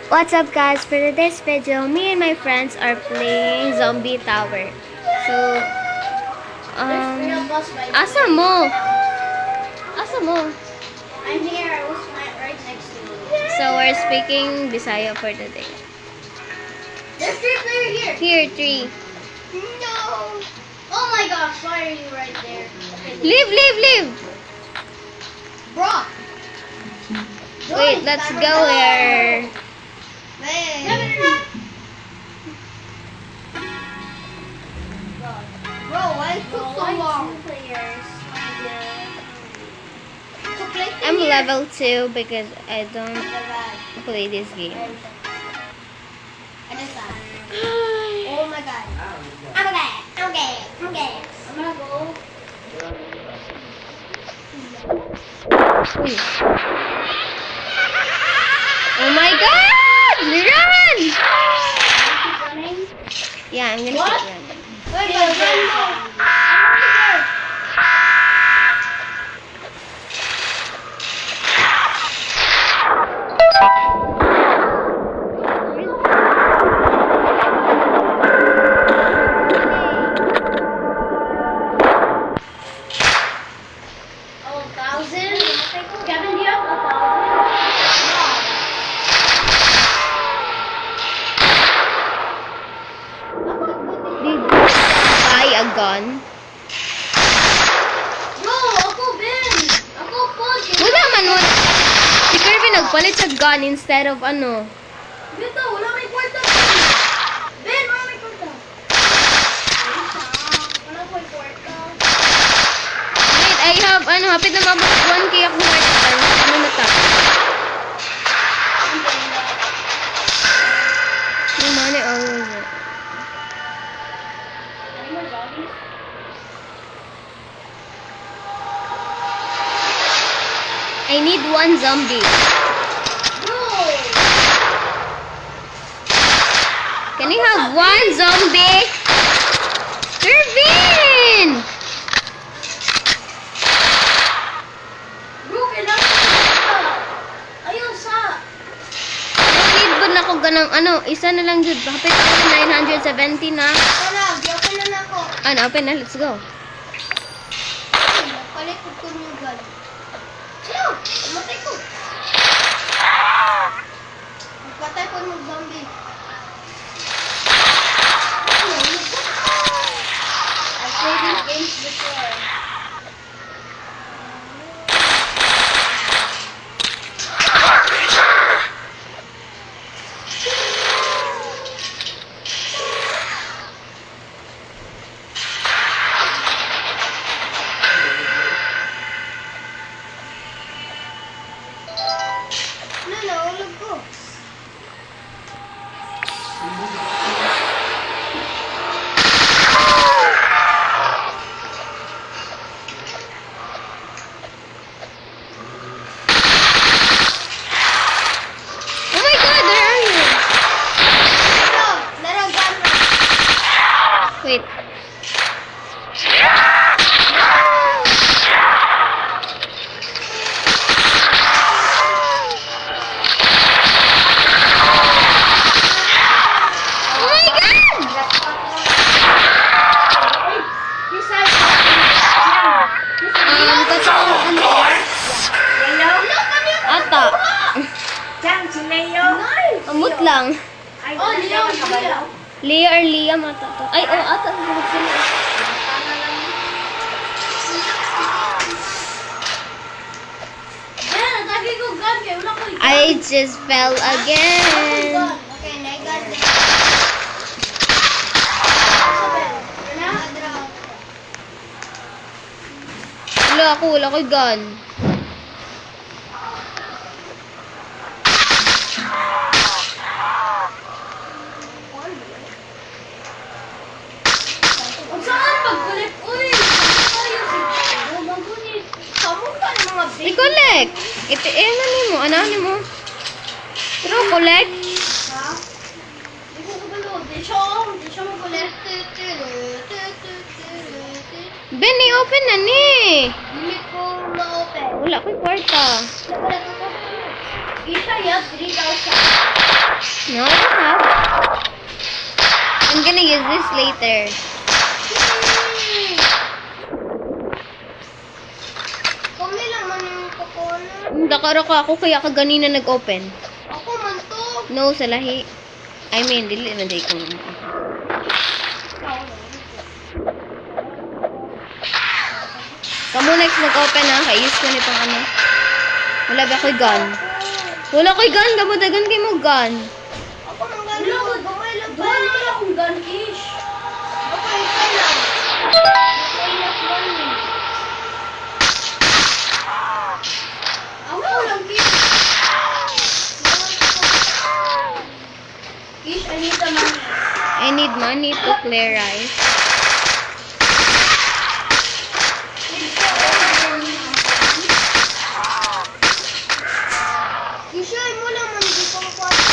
What's up guys? For today's video, me and my friends are playing Zombie Tower. So, asa mo? Asa mo? I'm here. I was right next to you. So, we're speaking Bisaya for today. There's 3 players here. Here, 3. No. Oh my gosh, why are you right there? Okay, Leave! bro. Wait, let's go here. Bro, why it took so long? I'm level 2 because I don't play this game. Oh my god. I'm okay. I'm gonna go. Uy. Oh my god! Run! Keep running. Yeah, I'm gonna What? keep running. Wait, run now. Kevin, do you have 1,000? Did you buy a gun? Bro, ako, Ben. Ako, Paul. Wala man mo. Si Kirby nagpalit sa gun instead of ano. Dito, wala may kwarta. Ben, wala may kwarta. Wala may kwarta. Wait, I have, hapit na mabot 1k ako worth. Ano na ta? Yung money always. Any more zombies? I need 1 zombie. Bro! Can I have 1 zombie? Kirvin! Bro, kailangan ko kwarta. Ayaw sa. Need ba na ako ganang isa na lang jud. Hapit ako na 970 na. Wala, di-open na ako. Open na, let's go. Palit ko yung gun. Sino? Matay ko. Magpatay ko ng zombie. I've played these games before. Ano, nahulog ko. Oh my god, where are you? Laro gun. Wait. Oh my god! This side. Ata. Diyan, si Leo. Nice. Amot lang. Oh, Leo. Leah or Liam ata to. Ay, ata. Ben, natagi ko gun kaya wala ko gun. I just fell again. Okay, na-gun. Wala ko gun. Kung saan pagkulit? Uy! Magunit. Kamong ka ng mga big. I-collect. Ano ni mo? Pero collect. Ha? Di ko kabalo. Di siya magulit. Ben, i-open na ni. Hindi ko ma-open. Wala ko'y kwarta. Isa yan, 3,000. No, I don't have. I'm gonna use this later. Kami naman yung kukunan. Dakara ka ako kaya ka ganina nag-open. Ako man to. No, sa lahi. I mean, dili na day kong... Kamu next nag-open ha, kay-use ko nitong ano. Wala ba ako'y gun? Wala ko'y gun, gamadagan kay mo gun. Ako nang gano'n. Gamay lang ba? Gamay lang akong gun-ish. Ako isa lang. Maingat gun eh. Ako lang, Kish. Kish, I need the money. I need money to clear rice. Kishay mo lang man dito ang kwarto.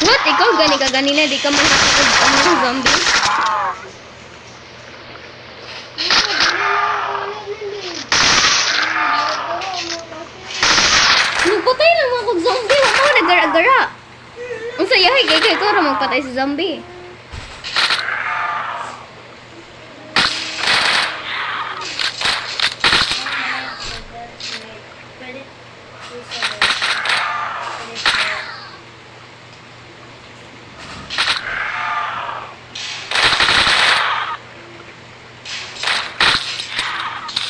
What? Ikaw gani ka ganina, di ka man nakakag ng zombie? Nagpatay lang mga kog zombie, wala ko nagara-gara. Ang sayahay kay ko ra magpatay sa zombie.